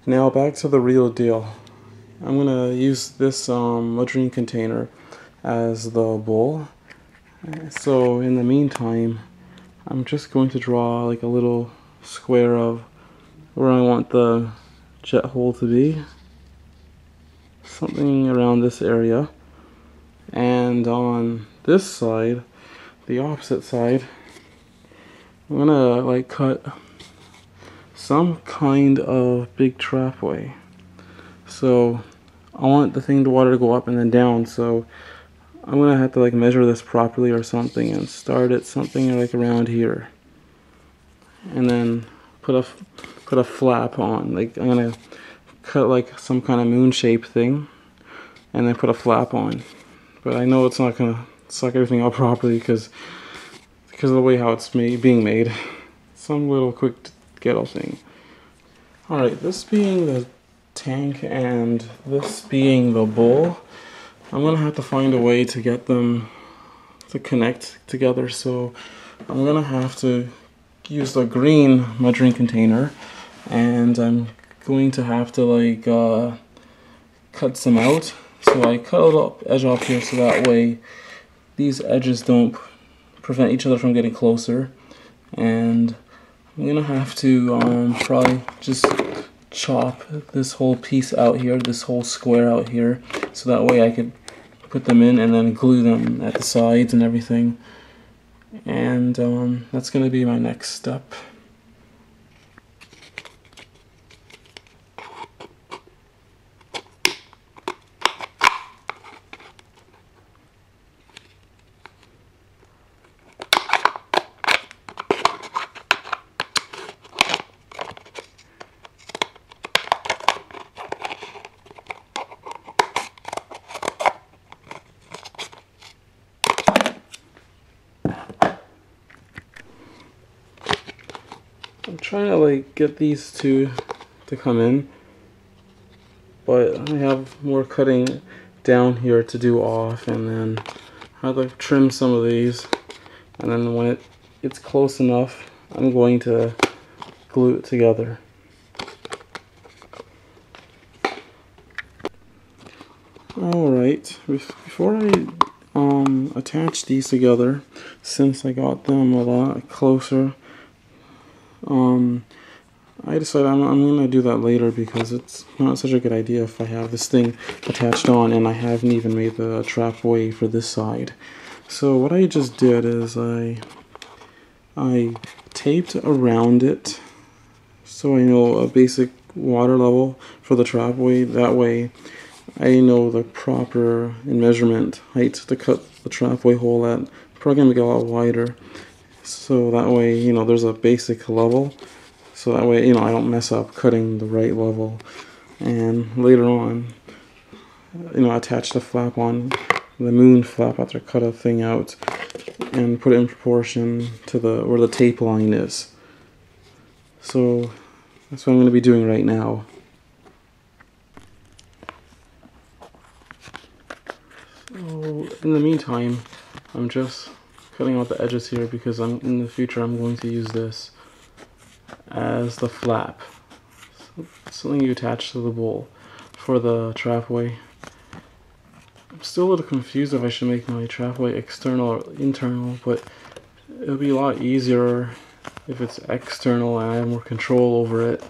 Now back to the real deal. I'm gonna use this latrine container as the bowl. So in the meantime, I'm just going to draw like a little square of where I want the jet hole to be. Something around this area. And on this side, the opposite side, I'm gonna like cut some kind of big trapway. So I want the thing, the water to go up and then down, so I'm gonna have to like measure this properly or something and start at something like around here, and then put a flap on. Like I'm gonna cut like some kind of moon shape thing and then put a flap on. But I know it's not gonna suck everything out properly because of the way how it's being made. Some little quick ghetto thing. Alright, this being the tank and this being the bowl, I'm gonna have to find a way to get them to connect together, so I'm gonna have to use the green latrine container, and I'm going to have to like cut some out. So I cut a little edge off here so that way these edges don't prevent each other from getting closer, and I'm gonna have to probably just chop this whole piece out here, this whole square out here, so that way I could put them in and then glue them at the sides and everything. And that's gonna be my next step. I'm trying to like get these two to come in, but I have more cutting down here to do off, and then I have to trim some of these, and then when it's close enough, I'm going to glue it together. Alright, before I attach these together, since I got them a lot closer, I decided I'm going to do that later because it's not such a good idea if I have this thing attached on and I haven't even made the trapway for this side. So what I just did is I taped around it so I know a basic water level for the trapway. That way I know the proper measurement height to cut the trapway hole at. Probably going to get a lot wider. So that way, you know, there's a basic level. So that way, you know, I don't mess up cutting the right level. And later on, you know, attach the flap on, the moon flap after I cut a thing out, and put it in proportion to where the tape line is. So that's what I'm going to be doing right now. So in the meantime, I'm just cutting out the edges here because in the future I'm going to use this as the flap. So something you attach to the bowl for the trapway. I'm still a little confused if I should make my trapway external or internal, but it'll be a lot easier if it's external and I have more control over it,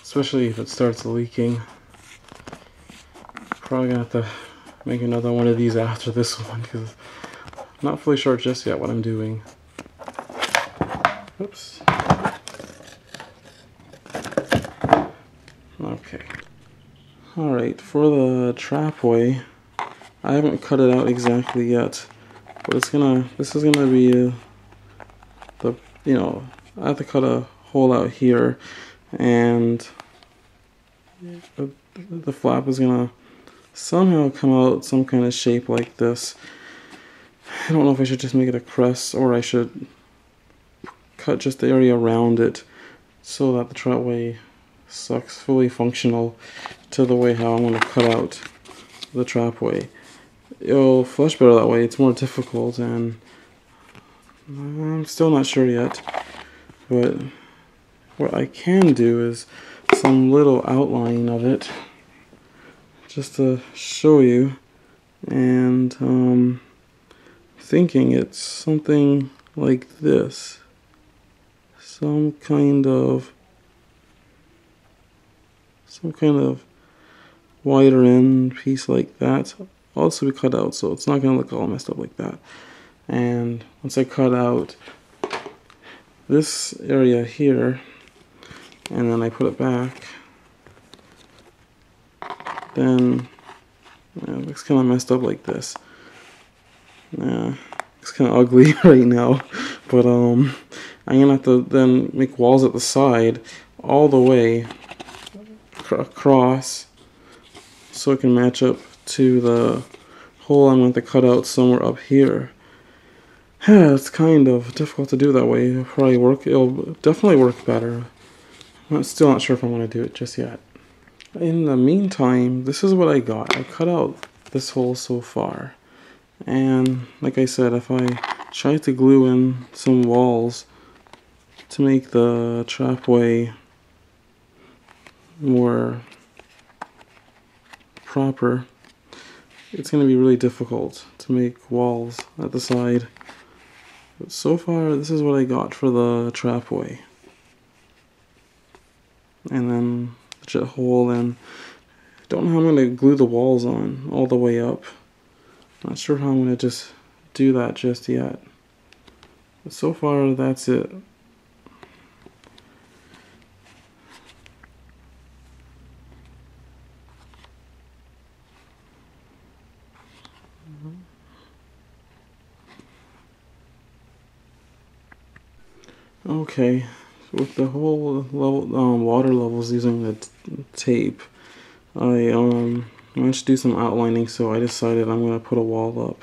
especially if it starts leaking. Probably gonna have to make another one of these after this one because I'm not fully sure just yet what I'm doing. Oops. Okay. Alright, for the trapway, I haven't cut it out exactly yet, but this is gonna be I have to cut a hole out here, and the flap is gonna somehow come out some kind of shape like this. I don't know if I should just make it a crest or I should cut just the area around it so that the trapway sucks fully functional to the way how I'm going to cut out the trapway. It'll flush better that way. It's more difficult, and I'm still not sure yet. But what I can do is some little outline of it just to show you, and thinking it's something like this, some kind of wider end piece like that. Also be cut out, so it's not going to look all messed up like that. And once I cut out this area here, and then I put it back, then it looks kind of messed up like this. It's kind of ugly right now, but I'm gonna have to then make walls at the side all the way across, so it can match up to the hole I'm going to cut out somewhere up here. Yeah, it's kind of difficult to do that way. It'll definitely work better. I'm still not sure if I'm going to do it just yet. In the meantime, this is what I got. I cut out this hole so far. And like I said, if I try to glue in some walls to make the trapway more proper, it's going to be really difficult to make walls at the side. But so far, this is what I got for the trapway. And then the jet hole, and I don't know how I'm going to glue the walls on all the way up. Not sure how I'm going to just do that just yet. But so far, that's it. Okay, with the whole level, water levels using the tape, I wanted to do some outlining, so I decided I'm going to put a wall up.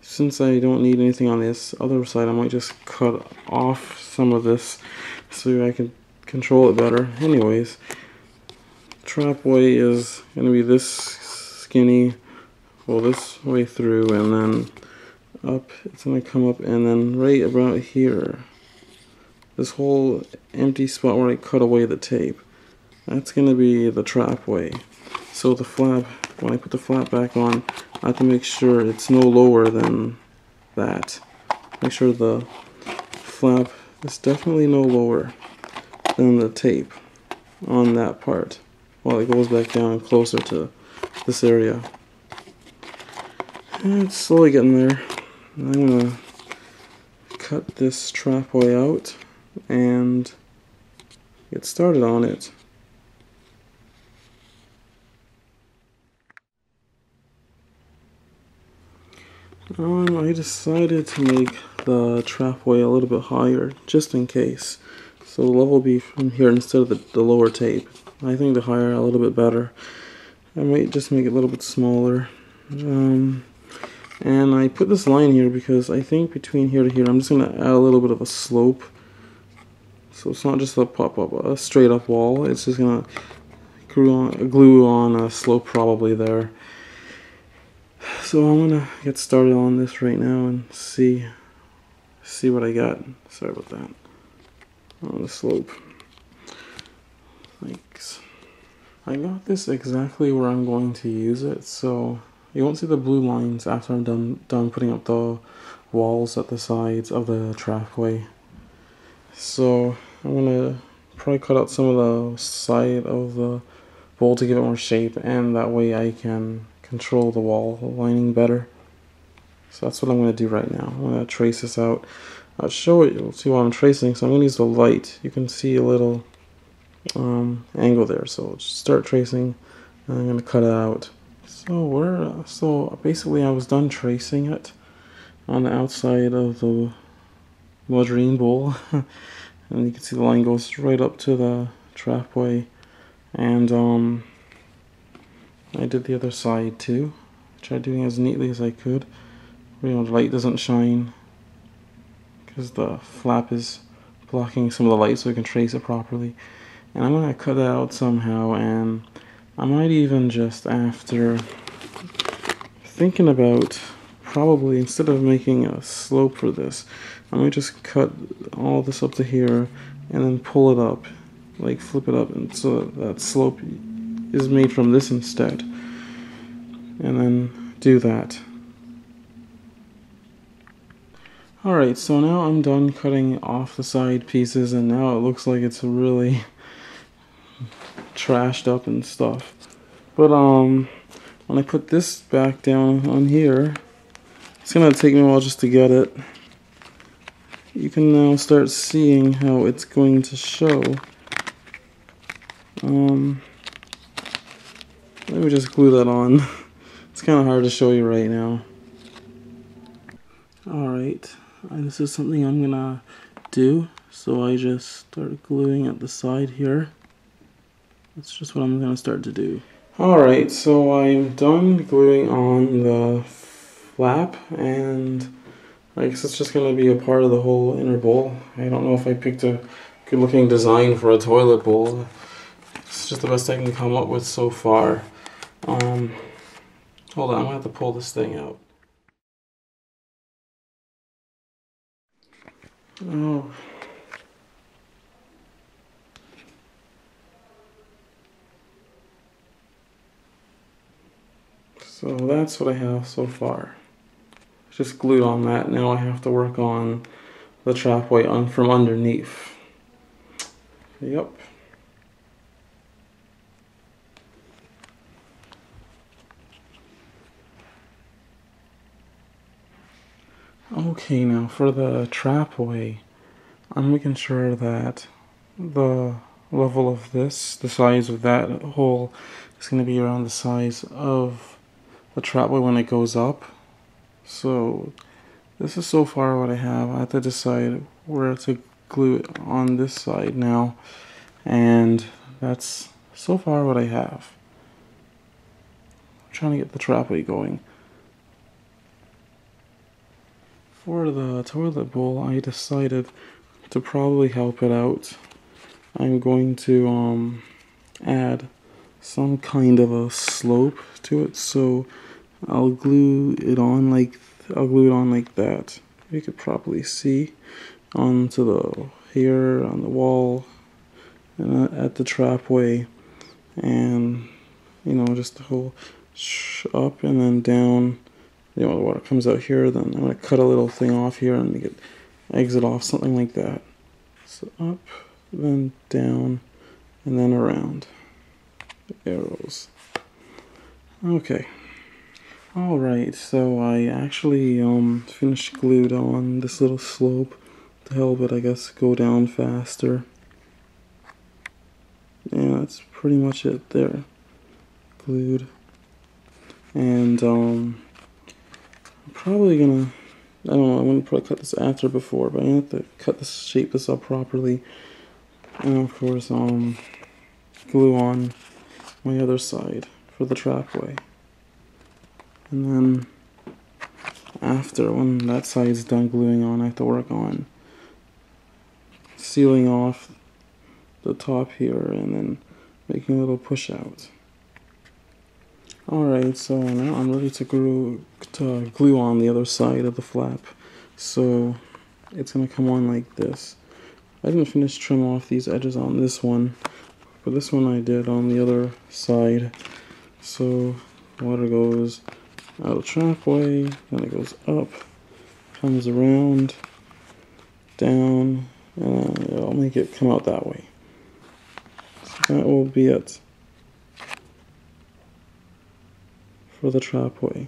Since I don't need anything on this other side, I might just cut off some of this so I can control it better. Anyways, trapway is going to be this skinny, well, this way through, and then up, it's going to come up, and then right about here, this whole empty spot where I cut away the tape, that's going to be the trapway. So the flap, when I put the flap back on, I have to make sure it's no lower than that. Make sure the flap is definitely no lower than the tape on that part, while it goes back down closer to this area. And it's slowly getting there. I'm going to cut this trapway out and get started on it. I decided to make the trapway a little bit higher, just in case. So the level will be from here instead of the lower tape. I think the higher a little bit better. I might just make it a little bit smaller. And I put this line here because I think between here to here, I'm just going to add a little bit of a slope. So it's not just a straight up wall, it's just going to glue on a slope probably there. So I'm going to get started on this right now and see what I got. Sorry about that. On the slope. Thanks. I got this exactly where I'm going to use it, so you won't see the blue lines after I'm done putting up the walls at the sides of the trapway. So I'm going to probably cut out some of the side of the bowl to give it more shape, and that way I can control the wall lining better. So that's what I'm going to do right now. I'm going to trace this out. I'll show it, you'll see what I'm tracing. So I'm going to use the light. You can see a little angle there. So just start tracing, and I'm going to cut it out. So basically I was done tracing it on the outside of the latrine bowl. And you can see the line goes right up to the trapway. And I did the other side too. Tried doing as neatly as I could. You know, the light doesn't shine because the flap is blocking some of the light, so we can trace it properly. And I'm gonna cut it out somehow, and I might even just, after thinking about, probably instead of making a slope for this, I might just cut all this up to here and then pull it up like flip it up, and so that slope is made from this instead. And then do that. Alright, so now I'm done cutting off the side pieces, and now it looks like it's really trashed up and stuff. But when I put this back down on here, it's gonna take me a while just to get it. You can now start seeing how it's going to show. Let me just glue that on. It's kind of hard to show you right now. Alright, this is something I'm gonna do. So I just start gluing at the side here. That's just what I'm gonna start to do. Alright, so I'm done gluing on the flap, and I guess it's just going to be a part of the whole inner bowl. I don't know if I picked a good looking design for a toilet bowl. It's just the best I can come up with so far. Hold on, I'm going to have to pull this thing out. Oh. So that's what I have so far. Just glued on that. Now I have to work on the trapway from underneath. Yep. Okay, now for the trapway, I'm making sure that the level of this, the size of that hole, is going to be around the size of the trapway when it goes up. So this is so far what I have. I have to decide where to glue it on this side now, and that's so far what I have. I'm trying to get the trapway going. For the toilet bowl, I decided to probably help it out. I'm going to add some kind of a slope to it, so I'll glue it on like that. You could probably see onto the here on the wall and at the trapway, and you know, just the whole up and then down. You know, the water comes out here, then I'm going to cut a little thing off here and make it exit off, something like that. So up, then down, and then around. Arrows. Okay. Alright, so I actually finished glued on this little slope to help it, I guess, go down faster. Yeah, that's pretty much it there. Glued. And I'm probably gonna, I don't know, I'm gonna probably cut this after before, but I have to cut this, shape this up properly. And of course, glue on my other side for the trapway. And then after, when that side's done gluing on, I have to work on sealing off the top here and then making a little push out. Alright, so now I'm ready to glue on the other side of the flap. So it's going to come on like this. I didn't finish trim off these edges on this one, but this one I did on the other side. So water goes out of trapway, then it goes up, comes around, down, and I'll make it come out that way. So that will be it for the trapway.